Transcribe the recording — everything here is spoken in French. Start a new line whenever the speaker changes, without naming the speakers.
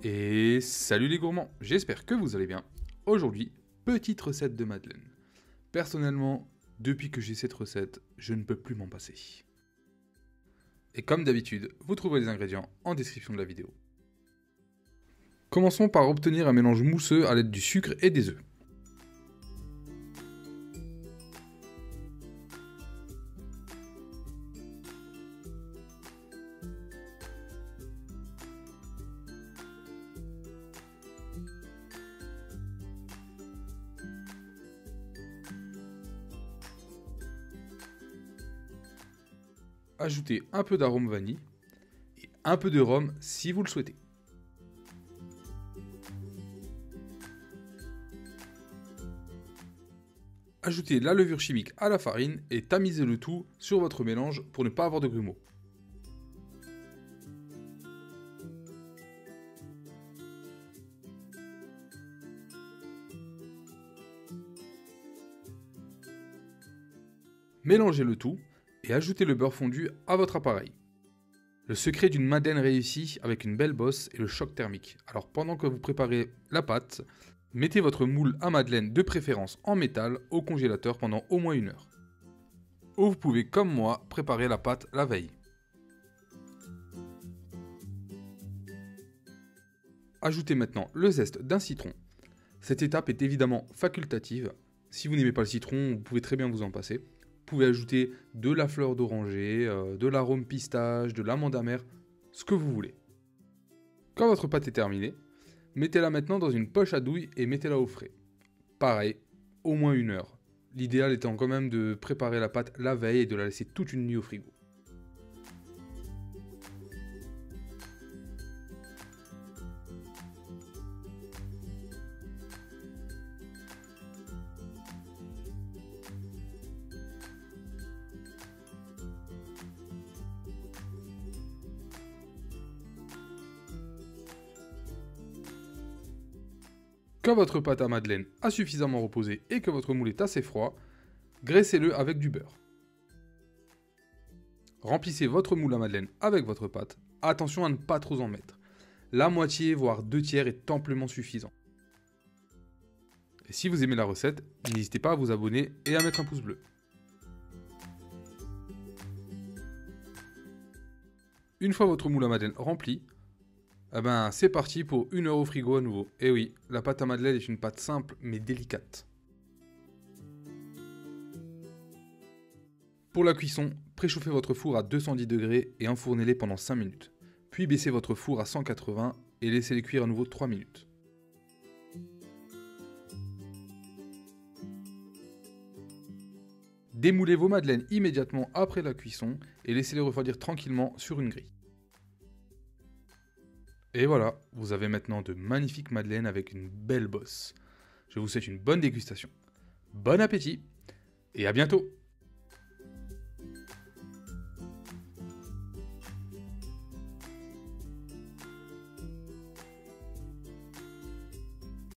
Et salut les gourmands, j'espère que vous allez bien. Aujourd'hui, petite recette de madeleine. Personnellement, depuis que j'ai cette recette, je ne peux plus m'en passer. Et comme d'habitude, vous trouverez les ingrédients en description de la vidéo. Commençons par obtenir un mélange mousseux à l'aide du sucre et des œufs. Ajoutez un peu d'arôme vanille et un peu de rhum si vous le souhaitez. Ajoutez la levure chimique à la farine et tamisez le tout sur votre mélange pour ne pas avoir de grumeaux. Mélangez le tout et ajoutez le beurre fondu à votre appareil. Le secret d'une madeleine réussie avec une belle bosse est le choc thermique. Alors pendant que vous préparez la pâte, mettez votre moule à madeleine de préférence en métal au congélateur pendant au moins 1 heure. Ou vous pouvez comme moi préparer la pâte la veille. Ajoutez maintenant le zeste d'un citron. Cette étape est évidemment facultative. Si vous n'aimez pas le citron, vous pouvez très bien vous en passer. Vous pouvez ajouter de la fleur d'oranger, de l'arôme pistache, de l'amande amère, ce que vous voulez. Quand votre pâte est terminée, mettez-la maintenant dans une poche à douille et mettez-la au frais. Pareil, au moins 1 heure. L'idéal étant quand même de préparer la pâte la veille et de la laisser toute une nuit au frigo. Quand votre pâte à madeleine a suffisamment reposé et que votre moule est assez froid, graissez-le avec du beurre. Remplissez votre moule à madeleine avec votre pâte. Attention à ne pas trop en mettre. La moitié, voire 2/3 est amplement suffisant. Et si vous aimez la recette, n'hésitez pas à vous abonner et à mettre un pouce bleu. Une fois votre moule à madeleine rempli, c'est parti pour 1 heure au frigo à nouveau. Et oui, la pâte à madeleine est une pâte simple mais délicate. Pour la cuisson, préchauffez votre four à 210 degrés et enfournez-les pendant 5 minutes. Puis baissez votre four à 180 et laissez-les cuire à nouveau 3 minutes. Démoulez vos madeleines immédiatement après la cuisson et laissez-les refroidir tranquillement sur une grille. Et voilà, vous avez maintenant de magnifiques madeleines avec une belle bosse. Je vous souhaite une bonne dégustation. Bon appétit et à bientôt!